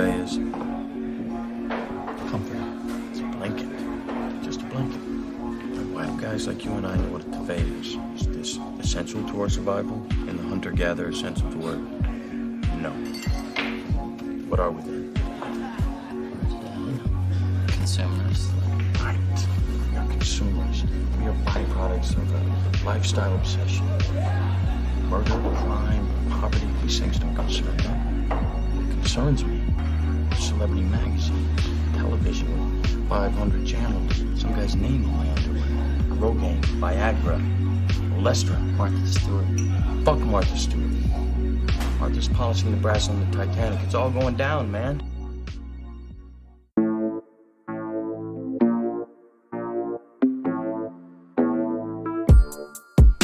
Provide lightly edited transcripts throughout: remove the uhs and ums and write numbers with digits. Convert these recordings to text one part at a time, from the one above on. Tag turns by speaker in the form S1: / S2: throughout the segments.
S1: Beyz? Comfort. It's a blanket. Just a blanket. And why do guys like you and I know what a teve is? Is this essential to our survival in the hunter-gatherer sense of the word? No. What are we then?
S2: Consumers.
S1: Right. We are consumers. We are byproducts of a lifestyle obsession. Murder, crime, poverty, these things don't concern me. What concerns me are celebrity magazines, television with 500 channels, some guy's name on my underwear, Rogaine, Viagra, Olestra, Martha Stewart. Fuck Martha Stewart. Martha's polishing the brass on the Titanic. It's all going down, man.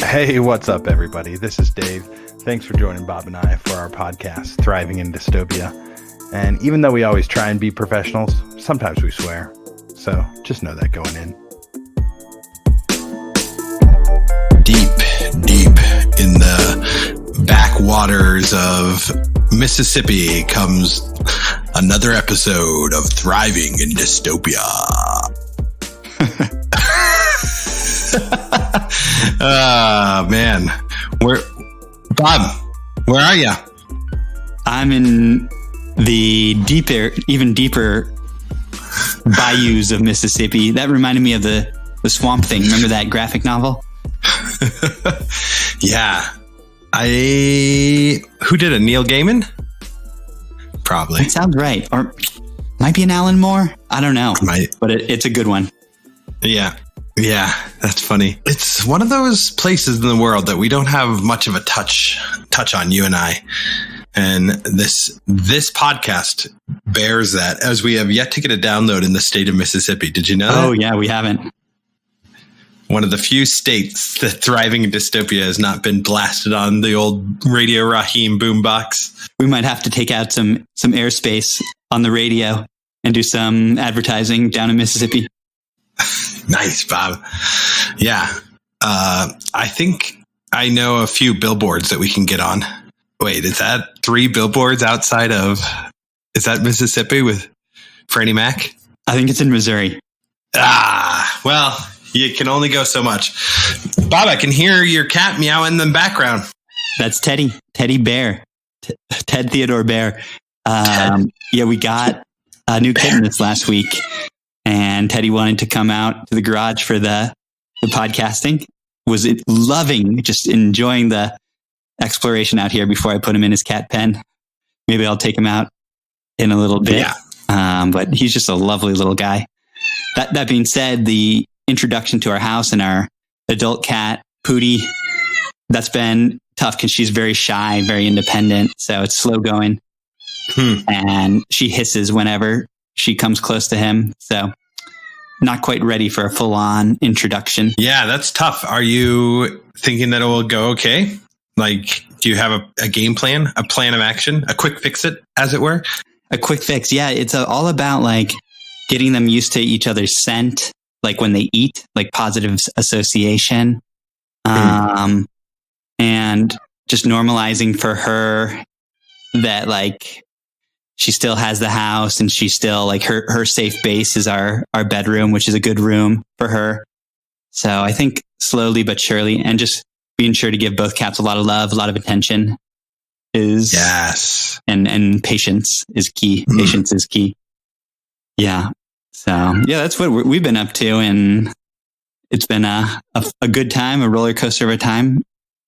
S3: Hey, what's up, everybody? This is Dave. Thanks for joining Bob and I for our podcast, Thriving in Dystopia. And even though we always try and be professionals, sometimes we swear. So just know that going in.
S4: Deep in the backwaters of Mississippi comes another episode of Thriving in Dystopia. Man. Bob, where are you?
S2: I'm in the even deeper bayous of Mississippi. That reminded me of the Swamp Thing. Remember that graphic novel?
S4: Yeah. Who did it? Neil Gaiman? Probably.
S2: It sounds right. Or might be an Alan Moore. I don't know. But it's a good one.
S4: Yeah, that's funny. It's one of those places in the world that we don't have much of a touch on, you and I. And this podcast bears that, as we have yet to get a download in the state of Mississippi. Did you know that?
S2: Oh, yeah, we haven't.
S4: One of the few states that Thriving in Dystopia has not been blasted on the old Radio Raheem boombox.
S2: We might have to take out some airspace on the radio and do some advertising down in Mississippi.
S4: Nice, Bob. Yeah. I think I know a few billboards that we can get on. Wait, is that 3 billboards outside of... Is that Mississippi with Franny Mac?
S2: I think it's in Missouri.
S4: Well, you can only go so much. Bob, I can hear your cat meowing in the background.
S2: That's Teddy Bear. Ted Theodore Bear. Yeah, we got a new kitten this last week. And Teddy wanted to come out to the garage for the podcasting. Was loving, just enjoying the exploration out here before I put him in his cat pen. Maybe I'll take him out in a little bit. Yeah. But he's just a lovely little guy. That being said, the introduction to our house and our adult cat, Pootie, that's been tough because she's very shy, very independent. So it's slow going. And she hisses whenever she comes close to him. So not quite ready for a full-on introduction.
S4: Yeah, that's tough. Are you thinking that it will go okay? Like, do you have a game plan, a plan of action, a quick fix it, as it were?
S2: A quick fix. Yeah, it's all about like getting them used to each other's scent, like when they eat, like positive association. And just normalizing for her that like she still has the house and she's still like her safe base is our bedroom, which is a good room for her. So I think slowly but surely, and just being sure to give both cats a lot of love, a lot of attention is
S4: yes.
S2: And patience is key. Patience is key. Yeah. So yeah, that's what we've been up to. And it's been a good time, a roller coaster of a time.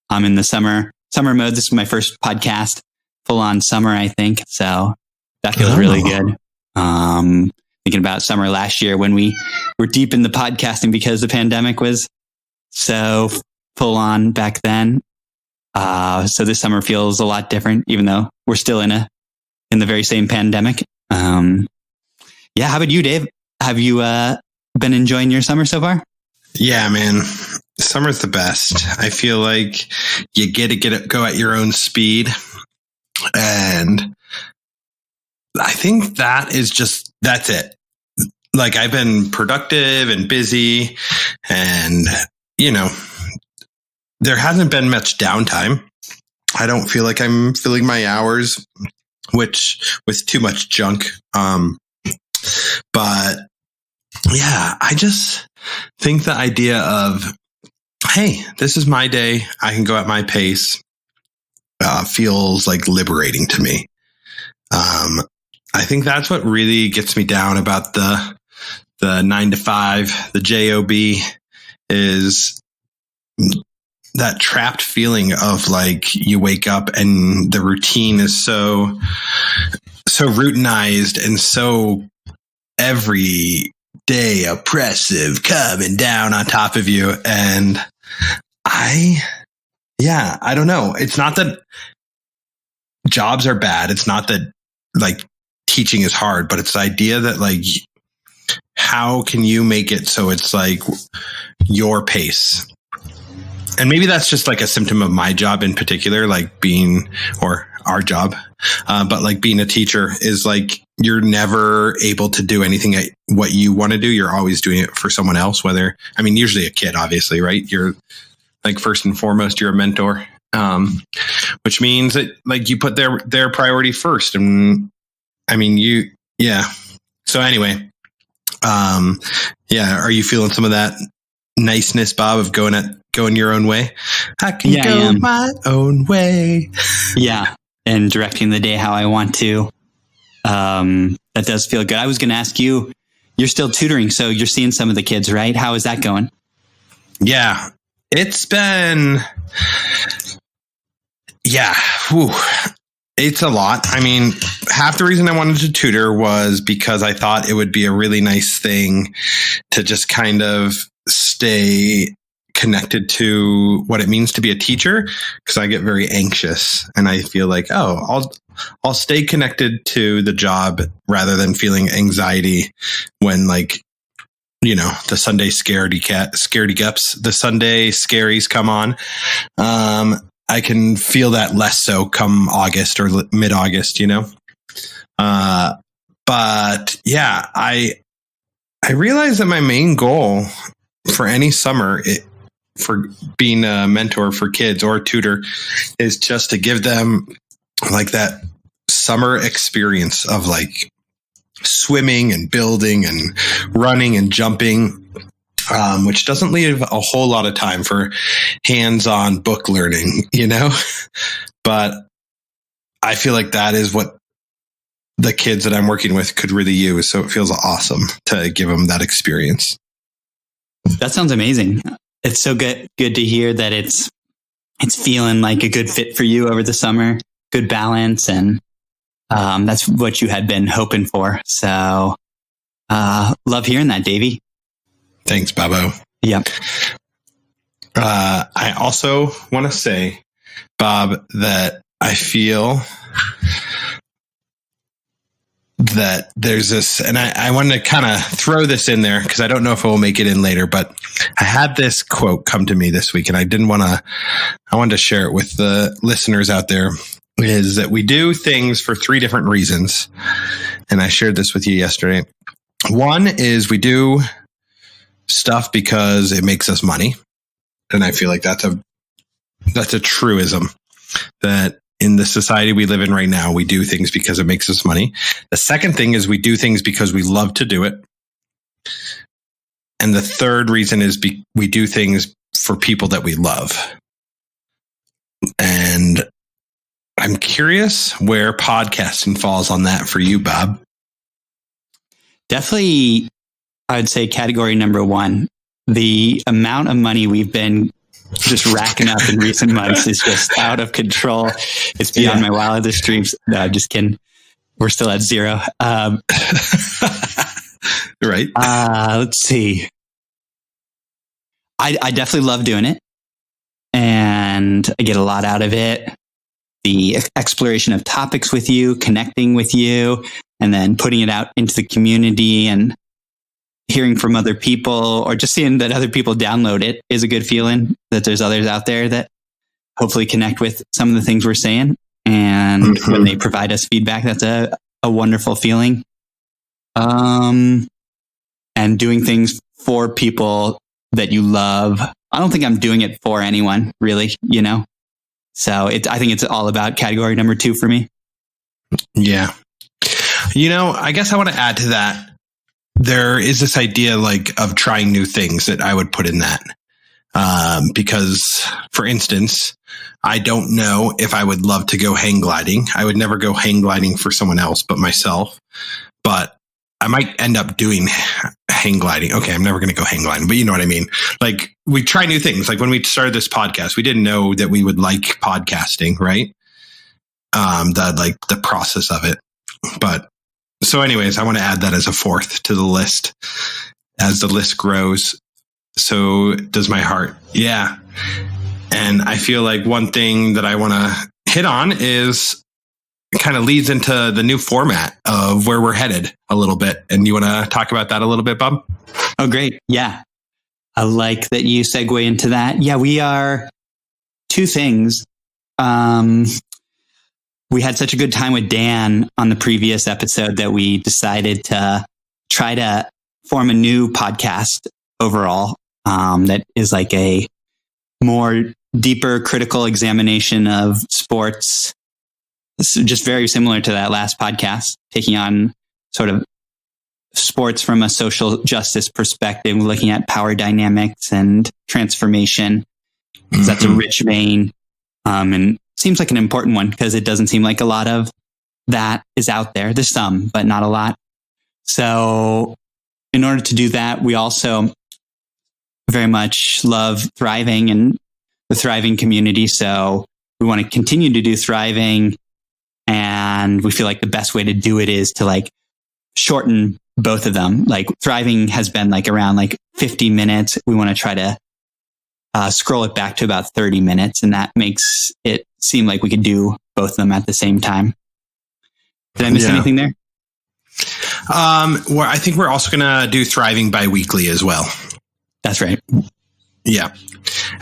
S2: I'm in the summer mode. This is my first podcast full on summer, I think. So that feels really good. Thinking about summer last year when we were deep in the podcasting because the pandemic was so full on back then. So this summer feels a lot different, even though we're still in the very same pandemic. Yeah. How about you, Dave? Have you been enjoying your summer so far?
S4: Yeah, man. Summer's the best. I feel like you get to go at your own speed. And I think that's it. Like, I've been productive and busy and, there hasn't been much downtime. I don't feel like I'm filling my hours which with too much junk. But yeah, I just think the idea of, hey, this is my day, I can go at my pace, feels like liberating to me. I think that's what really gets me down about the 9 to 5, the job, is that trapped feeling of like you wake up and the routine is so routinized and so every day oppressive coming down on top of you. And I don't know. It's not that jobs are bad. It's not that like teaching is hard, but it's the idea that like, how can you make it so it's like your pace? And maybe that's just like a symptom of my job in particular, like being, or our job. But like being a teacher is like, you're never able to do anything at what you want to do. You're always doing it for someone else, usually a kid, obviously, right? You're like, first and foremost, you're a mentor, which means that like you put their priority first. And So anyway, are you feeling some of that niceness, Bob, of going your own way? I can go my own way.
S2: Yeah. And directing the day how I want to. That does feel good. I was going to ask you, you're still tutoring, so you're seeing some of the kids, right? How is that going?
S4: Yeah, it's been, it's a lot. I mean, half the reason I wanted to tutor was because I thought it would be a really nice thing to just kind of stay connected to what it means to be a teacher, because I get very anxious and I feel like, I'll stay connected to the job rather than feeling anxiety when like, the Sunday scaredy gups, the Sunday scaries come on. I can feel that less so come August or mid-August, but yeah, I realized that my main goal for any summer, for being a mentor for kids or a tutor, is just to give them like that summer experience of like swimming and building and running and jumping, which doesn't leave a whole lot of time for hands-on book learning, but I feel like that is what the kids that I'm working with could really use. So it feels awesome to give them that experience.
S2: That sounds amazing. It's so good to hear that it's feeling like a good fit for you over the summer, good balance. And that's what you had been hoping for. So love hearing that, Davey.
S4: Thanks, Babo.
S2: Yeah.
S4: I also want to say, Bob, that I feel that there's this, and I wanted to kind of throw this in there because I don't know if it will make it in later, but I had this quote come to me this week and I wanted to share it with the listeners out there, is that we do things for 3 different reasons. And I shared this with you yesterday. One is we do stuff because it makes us money. And I feel like that's a truism, that in the society we live in right now, we do things because it makes us money. The second thing is we do things because we love to do it. And the third reason is we do things for people that we love. And I'm curious where podcasting falls on that for you, Bob.
S2: Definitely, I would say category number 1. The amount of money we've been just racking up in recent months is just out of control. It's beyond my wildest dreams. No, I'm just kidding. We're still at 0.
S4: Right.
S2: Let's see. I definitely love doing it, and I get a lot out of it. The exploration of topics with you, connecting with you, and then putting it out into the community and hearing from other people, or just seeing that other people download it, is a good feeling, that there's others out there that hopefully connect with some of the things we're saying. And when they provide us feedback, that's a wonderful feeling. And doing things for people that you love. I don't think I'm doing it for anyone, really, So I think it's all about category number 2 for me.
S4: Yeah. I guess I want to add to that. There is this idea like of trying new things that I would put in that. Because, for instance, I don't know if I would love to go hang gliding. I would never go hang gliding for someone else but myself. But I might end up doing hang gliding. Okay, I'm never going to go hang gliding, but you know what I mean? Like, we try new things. Like when we started this podcast, we didn't know that we would like podcasting, right? The process of it. But so anyways, I want to add that as a fourth to the list. As the list grows, so does my heart. Yeah. And I feel like one thing that I want to hit on is kind of leads into the new format of where we're headed a little bit. And you want to talk about that a little bit, Bob?
S2: Oh, great. Yeah. I like that you segue into that. Yeah, we are two things. We had such a good time with Dan on the previous episode that we decided to try to form a new podcast overall that is like a more deeper critical examination of sports. This is just very similar to that last podcast, taking on sort of sports from a social justice perspective, looking at power dynamics and transformation. Mm-hmm. That's a rich vein. And seems like an important one because it doesn't seem like a lot of that is out there. There's some, but not a lot. So in order to do that, we also very much love thriving and the thriving community. So we want to continue to do thriving. And we feel like the best way to do it is to like shorten both of them. Like thriving has been like around like 50 minutes. We want to try to scroll it back to about 30 minutes. And that makes it seem like we could do both of them at the same time. Did I miss anything there?
S4: Well, I think we're also going to do thriving bi-weekly as well.
S2: That's right.
S4: Yeah.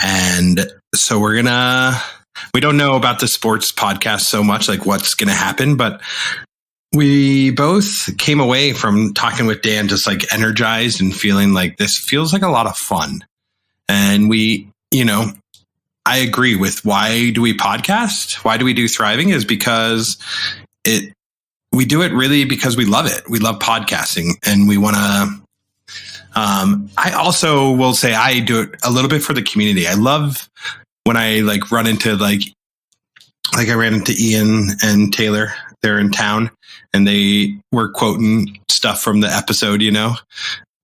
S4: And so we don't know about the sports podcast so much, like what's going to happen, but we both came away from talking with Dan just like energized and feeling like this feels like a lot of fun. And I agree with why do we podcast? Why do we do thriving is because we do it really because we love it. We love podcasting and we want to, I also will say I do it a little bit for the community. I love when I like run into like I ran into Ian and Taylor. They're in town and they were quoting stuff from the episode,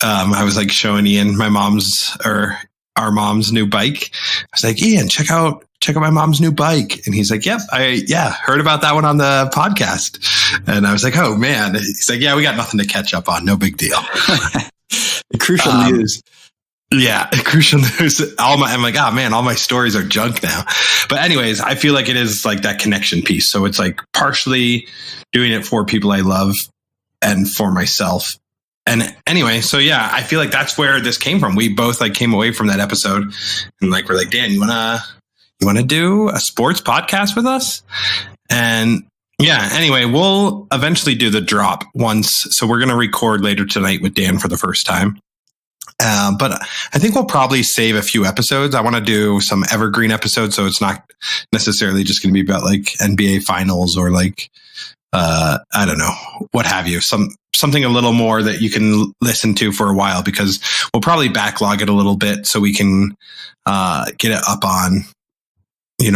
S4: I was like showing Ian our mom's new bike. I was like, Ian, check out my mom's new bike. And he's like, yep, heard about that one on the podcast. And I was like, oh man. He's like, yeah, we got nothing to catch up on. No big deal.
S2: The crucial news.
S4: Yeah, crucial news. I'm like, oh man, all my stories are junk now. But anyways, I feel like it is like that connection piece. So it's like partially doing it for people I love and for myself. And anyway, so yeah, I feel like that's where this came from. We both like came away from that episode and like, we're like, Dan, you want to do a sports podcast with us? And yeah, anyway, we'll eventually do the drop once. So we're going to record later tonight with Dan for the first time. But I think we'll probably save a few episodes. I want to do some evergreen episodes. So it's not necessarily just going to be about like NBA finals or like, I don't know, what have you, something a little more that you can listen to for a while, because we'll probably backlog it a little bit so we can, get it up on,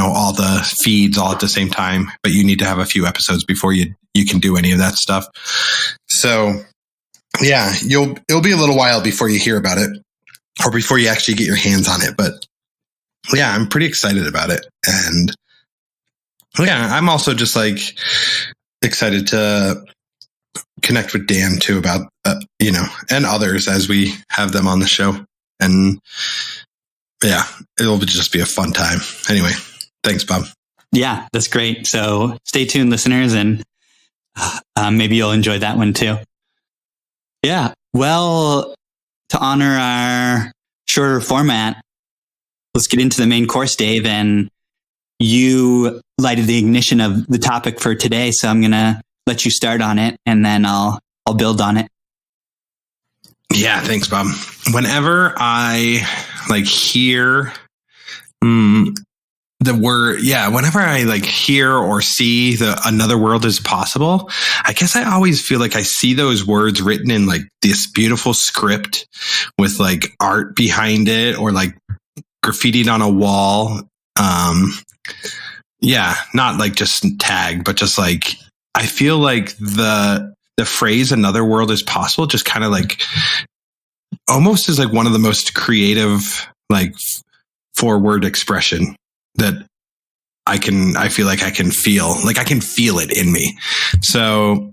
S4: all the feeds all at the same time, but you need to have a few episodes before you can do any of that stuff. So yeah, it'll be a little while before you hear about it or before you actually get your hands on it. But yeah, I'm pretty excited about it. And yeah, I'm also just like excited to connect with Dan too about, and others as we have them on the show. And yeah, it'll just be a fun time. Anyway, thanks, Bob.
S2: Yeah, that's great. So stay tuned, listeners, and maybe you'll enjoy that one too. Yeah. Well, to honor our shorter format, let's get into the main course, Dave. And you lighted the ignition of the topic for today. So I'm going to let you start on it and then I'll build on it.
S4: Yeah. Thanks, Bob. Whenever I hear the word, whenever I like hear or see another world is possible, I guess I always feel like I see those words written in like this beautiful script with like art behind it, or like graffitied on a wall. Not like just tag, but just like, I feel like the phrase another world is possible just kind of like almost is like one of the most creative, like forward expression that I feel like I can feel it in me. So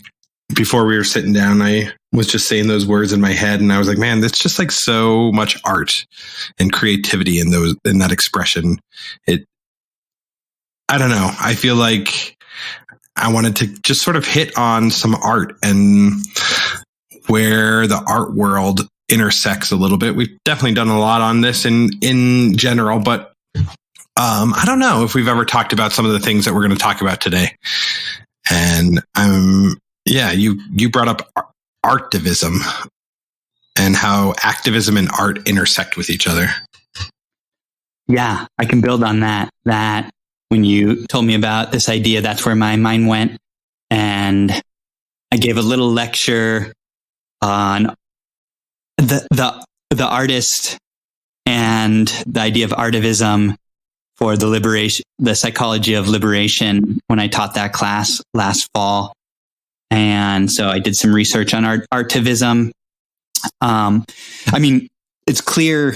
S4: before we were sitting down, I was just saying those words in my head, and I was like, man, that's just like so much art and creativity in that expression. I don't know. I feel like I wanted to just sort of hit on some art and where the art world intersects a little bit. We've definitely done a lot on this in general, but I don't know if we've ever talked about some of the things that we're going to talk about today. And you brought up artivism and how activism and art intersect with each other.
S2: Yeah, I can build on that. That when you told me about this idea, that's where my mind went. And I gave a little lecture on the artist and the idea of artivism for the psychology of liberation when I taught that class last fall. And so I did some research on artivism. I mean, it's clear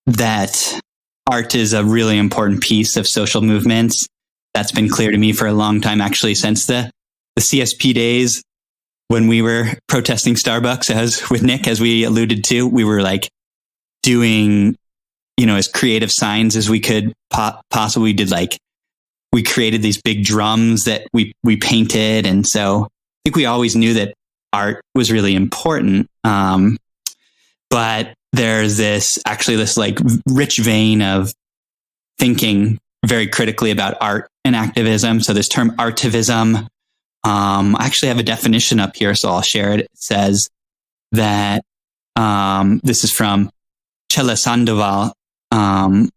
S2: that art is a really important piece of social movements. That's been clear to me for a long time, actually, since the CSP days when we were protesting Starbucks with Nick, as we alluded to. We were like doing, as creative signs as we could possibly. We created these big drums that we painted. And so I think we always knew that art was really important. But there's this like rich vein of thinking very critically about art and activism. So this term artivism, I actually have a definition up here, so I'll share it. It says that this is from Chela Sandoval in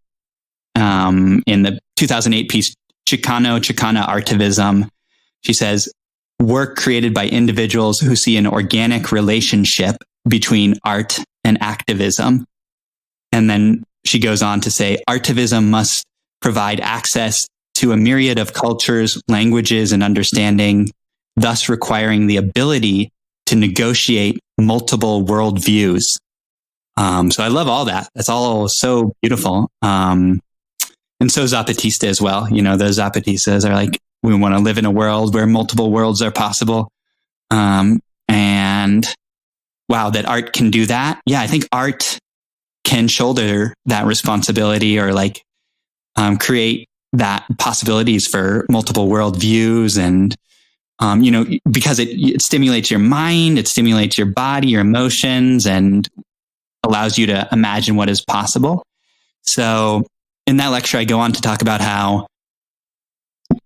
S2: the 2008 piece Chicana Artivism. She says, work created by individuals who see an organic relationship between art and activism. And then she goes on to say, artivism must provide access to a myriad of cultures, languages, and understanding, thus requiring the ability to negotiate multiple worldviews. So I love all that. That's all so beautiful. And so Zapatista as well. Those Zapatistas are like, we want to live in a world where multiple worlds are possible. And wow, that art can do that. Yeah, I think art can shoulder that responsibility, or like create that possibilities for multiple worldviews. And, because it stimulates your mind, it stimulates your body, your emotions, and allows you to imagine what is possible. So in that lecture, I go on to talk about how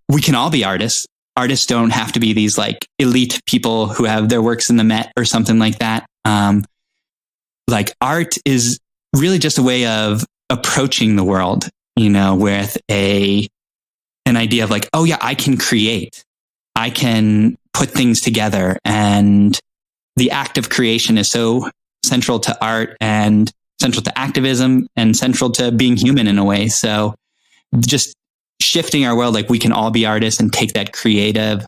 S2: we can all be artists. Artists don't have to be these like elite people who have their works in the Met or something like that. Like art is really just a way of approaching the world, with an idea of like, oh yeah, I can create. I can put things together. And the act of creation is so central to art and central to activism and central to being human in a way. So just shifting our world, like we can all be artists and take that creative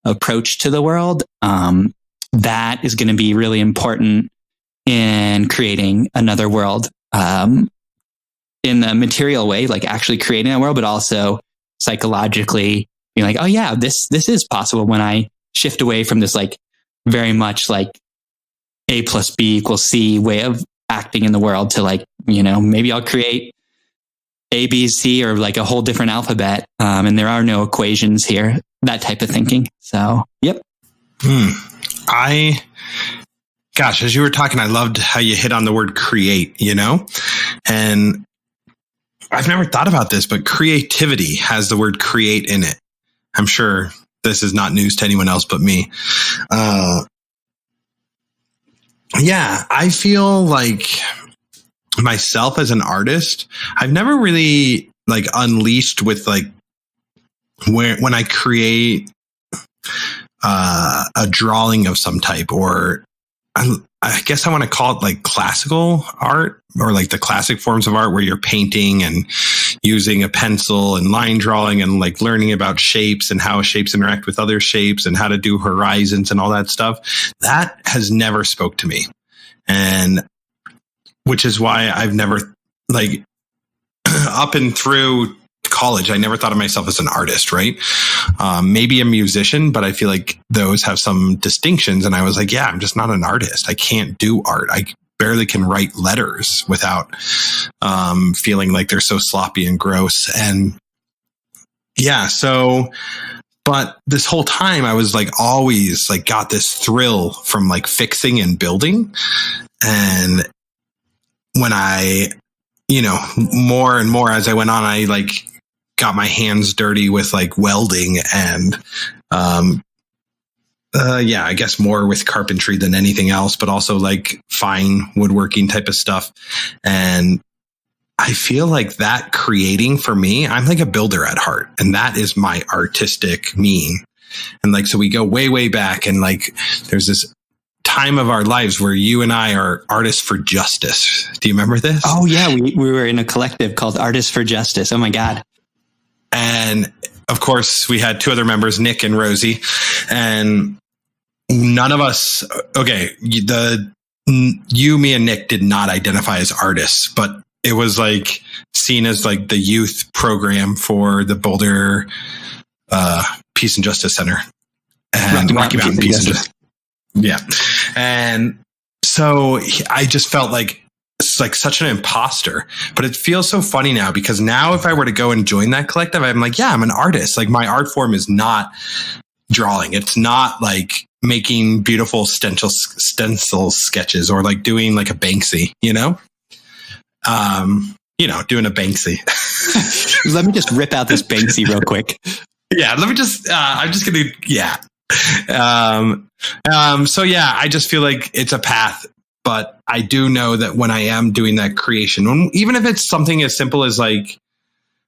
S2: approach to the world. That is going to be really important in creating another world, in the material way, like actually creating a world, but also psychologically being like, oh yeah, this is possible when I shift away from this like very much like A plus B equals C way of acting in the world to like, maybe I'll create A, B, C, or like a whole different alphabet. And there are no equations here, that type of thinking. So, yep.
S4: As you were talking, I loved how you hit on the word create, and I've never thought about this, but creativity has the word create in it. I'm sure this is not news to anyone else but me. I feel like myself as an artist, I've never really like unleashed with like when I create a drawing of some type, or I guess I want to call it like classical art, or like the classic forms of art where you're painting and using a pencil and line drawing and like learning about shapes and how shapes interact with other shapes and how to do horizons and all that stuff. That has never spoke to me. And which is why I've never, like, up and through college, I never thought of myself as an artist, right? Maybe a musician, but I feel like those have some distinctions. And I was like, yeah, I'm just not an artist. I can't do art. I barely can write letters without feeling like they're so sloppy and gross. And yeah, so, but this whole time I was like always like got this thrill from like fixing and building. And when I, you know, more and more as I went on, I like got my hands dirty with like welding and, yeah, I guess more with carpentry than anything else, but also like fine woodworking type of stuff. And I feel like that creating for me, I'm like a builder at heart, and that is my artistic mean. And like, so we go way, way back, and like, there's this time of our lives where you and I are artists for justice. Do you remember this?
S2: Oh yeah. We were in a collective called Artists for Justice. Oh my God.
S4: And of course we had two other members, Nick and Rosie, and none of us, okay, you, me and Nick did not identify as artists, but it was like seen as like the youth program for the Boulder Peace and Justice Center and Rocky Mountain Peace and Justice. Yeah. And so I just felt like it's like such an imposter, but it feels so funny now, because now if I were to go and join that collective, I'm like, yeah, I'm an artist. Like my art form is not drawing. It's not like making beautiful stencil sketches or like doing like a Banksy, you know, doing a Banksy.
S2: Let me just rip out this Banksy real quick.
S4: Yeah. Let me just, I'm just going to, yeah. So yeah, I just feel like it's a path, but I do know that when I am doing that creation, even if it's something as simple as like,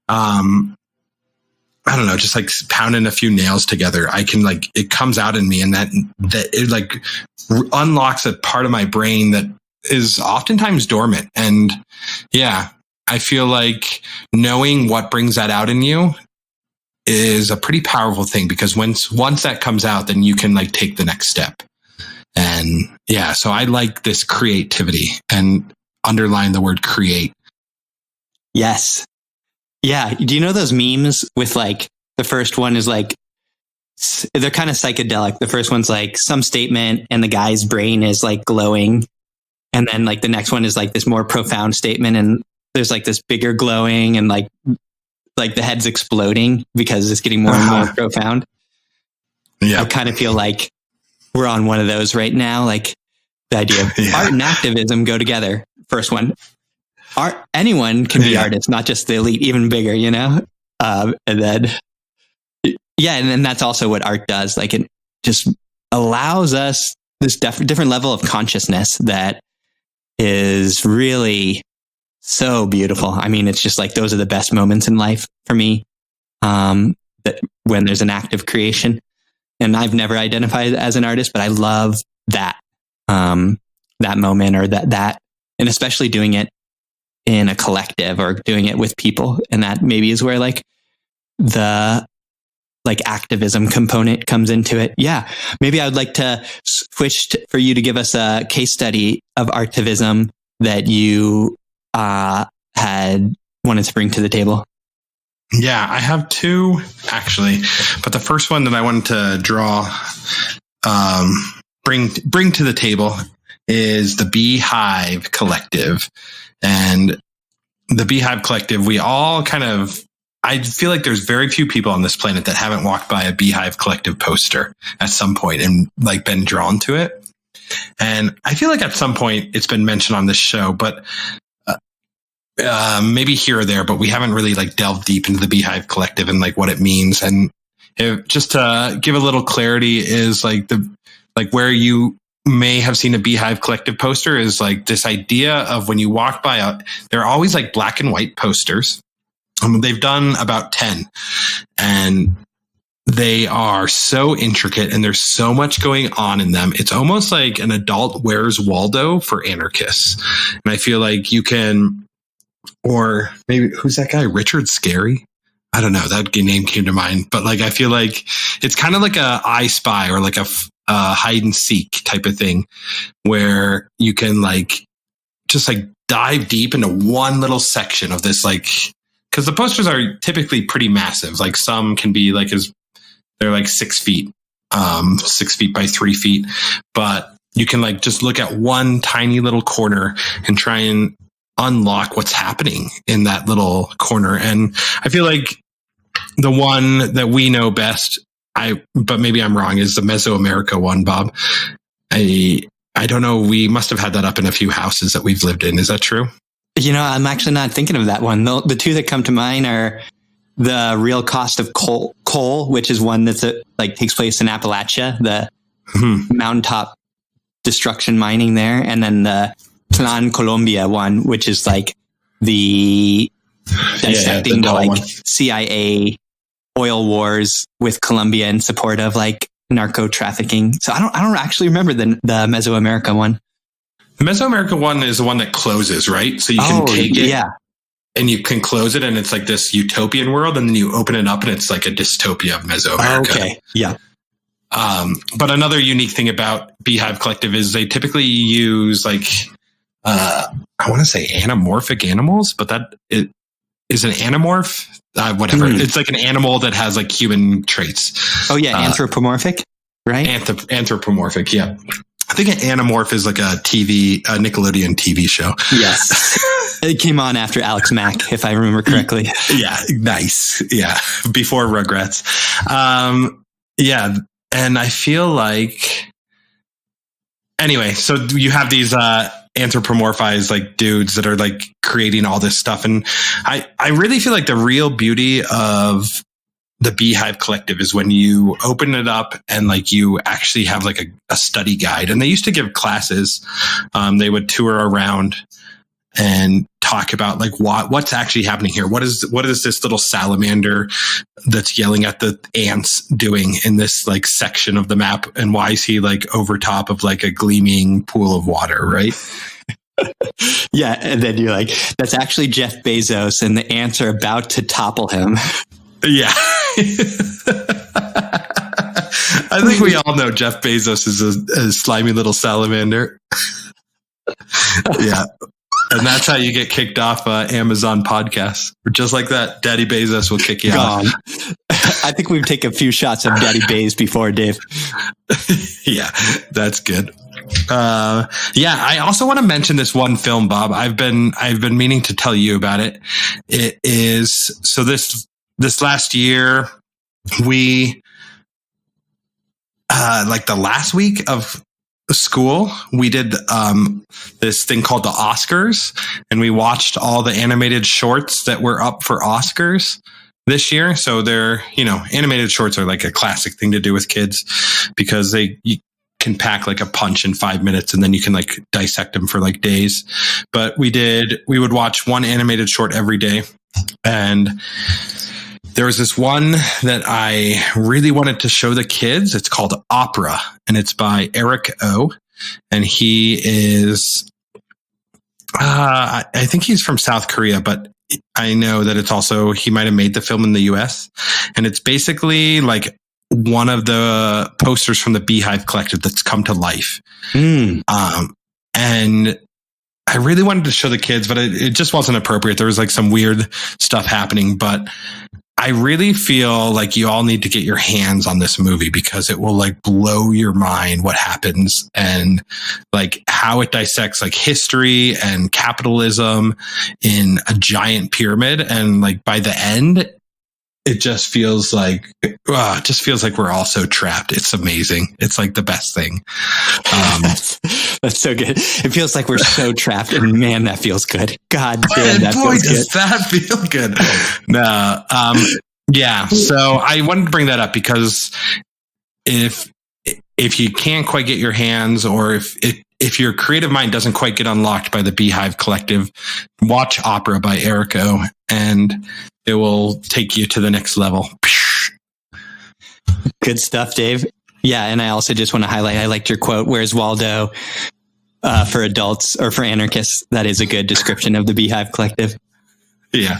S4: I don't know, just like pounding a few nails together, I can like, it comes out in me, and that it like unlocks a part of my brain that is oftentimes dormant. And yeah, I feel like knowing what brings that out in you is a pretty powerful thing, because once that comes out, then you can like take the next step. And yeah, so I like this creativity, and underline the word create.
S2: Yes. Yeah. Do you know those memes with like, the first one is like, they're kind of psychedelic. The first one's like some statement and the guy's brain is like glowing. And then like the next one is like this more profound statement, and there's like this bigger glowing, and like the head's exploding because it's getting more and more profound. Yeah. I kind of feel like we're on one of those right now. Like the idea of art and activism go together. First one, art, anyone can be artists, not just the elite, even bigger, you know? And then, and then that's also what art does. Like it just allows us this different level of consciousness that is really so beautiful. I mean, it's just like, those are the best moments in life for me. That when there's an act of creation, and I've never identified as an artist, but I love that, that moment, or that, and especially doing it in a collective or doing it with people. And that maybe is where like the like activism component comes into it. Yeah. Maybe I would like to switch for you to give us a case study of artivism that you had wanted to bring to the table.
S4: Yeah, I have two actually, but the first one that I wanted to draw, bring to the table is the Beehive Collective. And the Beehive Collective, we all kind of, I feel like there's very few people on this planet that haven't walked by a Beehive Collective poster at some point and like been drawn to it. And I feel like at some point it's been mentioned on this show, but maybe here or there, but we haven't really like delved deep into the Beehive Collective and like what it means. And just to give a little clarity is like where you may have seen a Beehive Collective poster is like this idea of when you walk by, they're always like black and white posters. They've done about 10, and they are so intricate and there's so much going on in them. It's almost like an adult Where's Waldo for anarchists. And I feel like you can, or maybe who's that guy? Richard Scarry? I don't know. That name came to mind, but like, I feel like it's kind of like a I Spy or like a hide and seek type of thing where you can like, just like dive deep into one little section of this, like, because the posters are typically pretty massive. Like some can be like they're like 6 feet, 6 feet by 3 feet, but you can like just look at one tiny little corner and try and unlock what's happening in that little corner. And I feel like the one that we know best, but maybe I'm wrong, is the Mesoamerica one, Bob. I don't know. We must have had that up in a few houses that we've lived in. Is that true?
S2: I'm actually not thinking of that one. The two that come to mind are the Real Cost of Coal, which is one that's takes place in Appalachia, the mountaintop destruction mining there, and then the Plan Colombia one, which is like the dissecting the CIA oil wars with Colombia in support of like narco trafficking. So I don't actually remember the Mesoamerica one.
S4: The Mesoamerica one is the one that closes, right? So you can take it and you can close it and it's like this utopian world, and then you open it up and it's like a dystopia of Mesoamerica.
S2: Okay. Yeah.
S4: But another unique thing about Beehive Collective is they typically use like, I want to say anamorphic animals, but that it is an anamorph. Whatever. It's like an animal that has like human traits.
S2: Oh yeah. Anthropomorphic, right?
S4: Anthropomorphic. Yeah. I think an Anamorph is like a Nickelodeon TV show.
S2: Yes. It came on after Alex Mack, if I remember correctly.
S4: Yeah. Nice. Yeah. Before Rugrats. Yeah. And I feel like, anyway, so you have these, anthropomorphized like dudes that are like creating all this stuff. And I really feel like the real beauty of the Beehive Collective is when you open it up and like you actually have like a study guide. And they used to give classes. They would tour around and talk about like what's actually happening here. What is this little salamander that's yelling at the ants doing in this like section of the map? And why is he like over top of like a gleaming pool of water, right?
S2: Yeah. And then you're like, that's actually Jeff Bezos and the ants are about to topple him.
S4: Yeah. I think we all know Jeff Bezos is a slimy little salamander. Yeah. And that's how you get kicked off Amazon podcasts. Just like that, Daddy Bezos will kick you off.
S2: I think we've taken a few shots of Daddy Beyz before, Dave.
S4: Yeah, that's good. Yeah, I also want to mention this one film, Bob. I've been meaning to tell you about it. It is so this last year we like the last week of school, we did this thing called the Oscars, and we watched all the animated shorts that were up for Oscars this year. So they're, animated shorts are like a classic thing to do with kids because you can pack like a punch in 5 minutes and then you can like dissect them for like days. But we would watch one animated short every day. And there was this one that I really wanted to show the kids. It's called Opera, and it's by Eric O. And he is, I think he's from South Korea, but I know that it's also, he might have made the film in the US. And it's basically like one of the posters from the Beehive Collective that's come to life. And I really wanted to show the kids, but it just wasn't appropriate. There was like some weird stuff happening, but I really feel like you all need to get your hands on this movie because it will like blow your mind what happens and like how it dissects like history and capitalism in a giant pyramid. And like by the end, it just feels like we're all so trapped. It's amazing. It's like the best thing. That's
S2: so good. It feels like we're so trapped, and man, that feels good. God damn, that feels good.
S4: Does that feel good? No. Yeah. So I wanted to bring that up because if you can't quite get your hands, or if your creative mind doesn't quite get unlocked by the Beehive Collective, watch Opera by Eric O. And it will take you to the next level.
S2: Good stuff, Dave. Yeah, and I also just want to highlight, I liked your quote, "Where's Waldo?" For adults or for anarchists. That is a good description of the Beehive Collective.
S4: Yeah.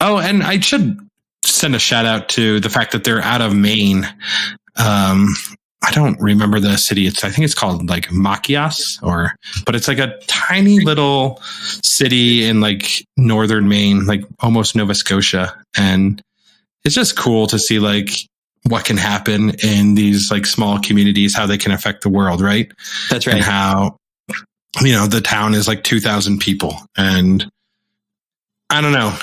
S4: Oh, and I should send a shout out to the fact that they're out of Maine. I don't remember the city. I think it's called like Machias, but it's like a tiny little city in like northern Maine, like almost Nova Scotia. And it's just cool to see like what can happen in these like small communities, how they can affect the world. Right.
S2: That's right.
S4: And how, the town is like 2,000 people, and I don't know.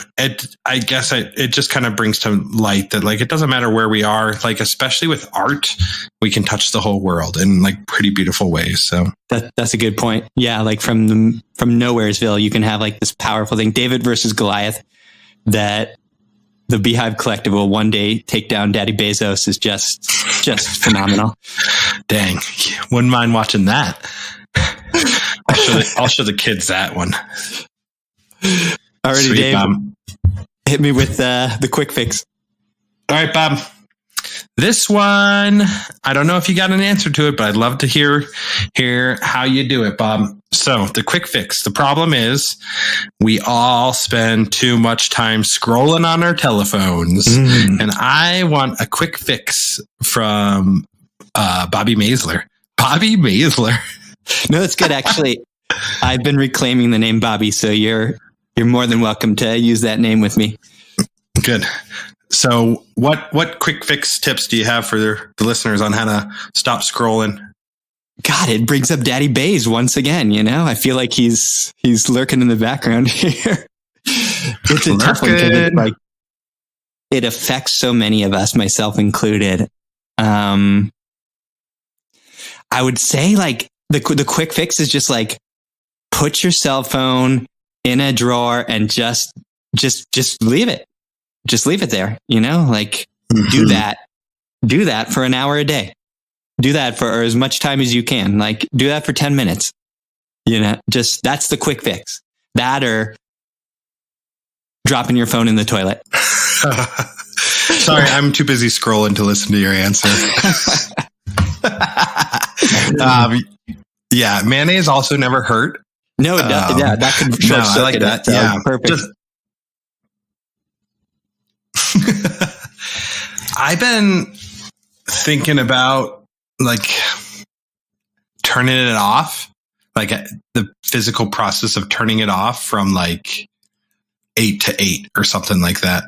S4: I guess it just kind of brings to light that like, it doesn't matter where we are, like, especially with art, we can touch the whole world in like pretty beautiful ways. So
S2: that's a good point. Yeah. Like from Nowheresville, you can have like this powerful thing, David versus Goliath, that the Beehive Collective will one day take down Daddy Bezos is just phenomenal.
S4: Dang. Wouldn't mind watching that. I'll show the kids that one.
S2: Alrighty,
S4: Sweet,
S2: Dave.
S4: Bob.
S2: Hit me with the quick fix.
S4: All right, Bob. This one, I don't know if you got an answer to it, but I'd love to hear how you do it, Bob. So the quick fix. The problem is we all spend too much time scrolling on our telephones. And I want a quick fix from Bobby Maisler. Bobby Maisler.
S2: No, that's good. Actually, I've been reclaiming the name Bobby, so you're more than welcome to use that name with me.
S4: Good. So what quick fix tips do you have for the listeners on how to stop scrolling?
S2: God, it brings up Daddy Beyz once again. I feel like he's lurking in the background here. It's a tough one because it affects so many of us, myself included. I would say like the quick fix is just like put your cell phone in a drawer and just leave it. Just leave it there, like do that for an hour a day. Do that for as much time as you can. Like do that for 10 minutes. Just that's the quick fix. That or dropping your phone in the toilet.
S4: Sorry, I'm too busy scrolling to listen to your answer. Yeah, mayonnaise also never hurt.
S2: No, yeah, that could short circuit.
S4: I like that.
S2: So
S4: yeah,
S2: perfect.
S4: I've been thinking about like turning it off, like the physical process of turning it off from like 8 to 8 or something like that.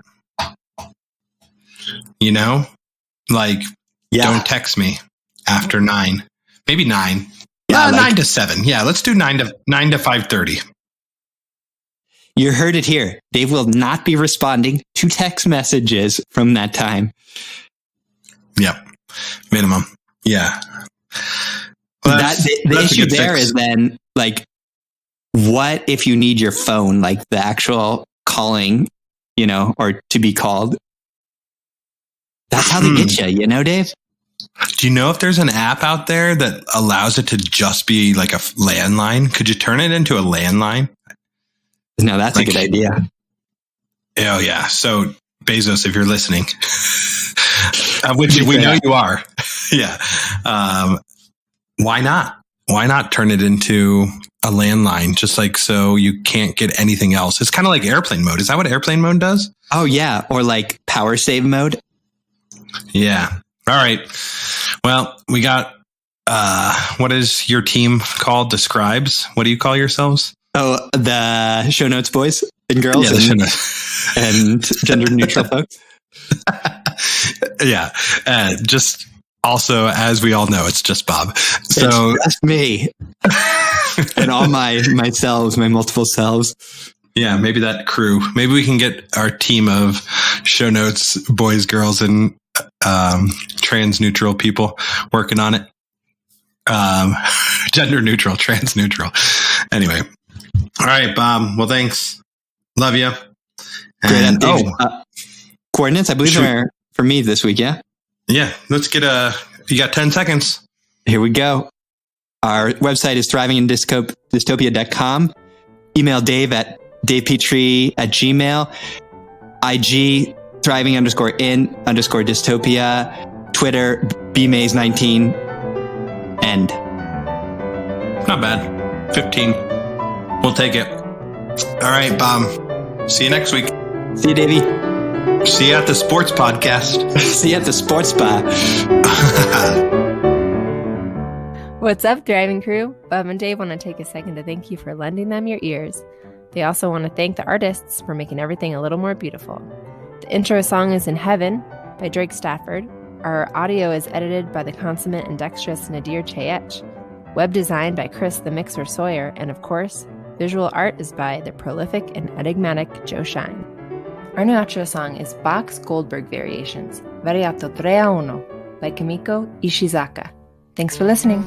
S4: Like don't text me after 9, maybe 9. Yeah, 9 to 7. Yeah, let's do 9 to 5:30.
S2: You heard it here. Dave will not be responding to text messages from that time.
S4: Yep. Minimum. Yeah. Well,
S2: the issue there is then like, what if you need your phone, like the actual calling, or to be called? That's how they get you, Dave?
S4: Do you know if there's an app out there that allows it to just be like a landline? Could you turn it into a landline?
S2: No, that's a good idea.
S4: Oh, yeah. So, Bezos, if you're listening, which we know you are. Yeah. Why not? Why not turn it into a landline? Just like so you can't get anything else. It's kind of like airplane mode. Is that what airplane mode does?
S2: Oh, yeah. Or like power save mode.
S4: Yeah. All right. Well, we got, what is your team called? The Scribes? What do you call yourselves?
S2: Oh, the show notes boys and girls and gender neutral folks.
S4: Yeah. Just also, as we all know, it's just Bob. So
S2: it's just me and all my selves, my multiple selves.
S4: Yeah. Maybe that crew, maybe we can get our team of show notes, boys, girls, and trans neutral people working on it. Gender neutral, trans neutral. Anyway. All right, Bob. Well, thanks. Love you. And,
S2: coordinates, I believe, are for me this week. Yeah.
S4: Yeah. Let's get you got 10 seconds.
S2: Here we go. Our website is thrivingindystopia.com. Email Dave at davepetrie@gmail.com. IG, thriving_in_dystopia, Twitter, bmaze19, end.
S4: Not bad. 15. We'll take it. All right, Bob. See you next week.
S2: See you, Davey.
S4: See you at the sports podcast.
S2: See you at the sports bar.
S5: What's up, Thriving Crew? Bob and Dave want to take a second to thank you for lending them your ears. They also want to thank the artists for making everything a little more beautiful. The intro song is In Heaven by Drake Stafford. Our audio is edited by the consummate and dexterous Nadir Chayech. Web design by Chris the Mixer Sawyer. And of course, visual art is by the prolific and enigmatic Joe Shine. Our new outro song is Bach's Goldberg Variations, Variato 3-1 by Kimiko Ishizaka. Thanks for listening.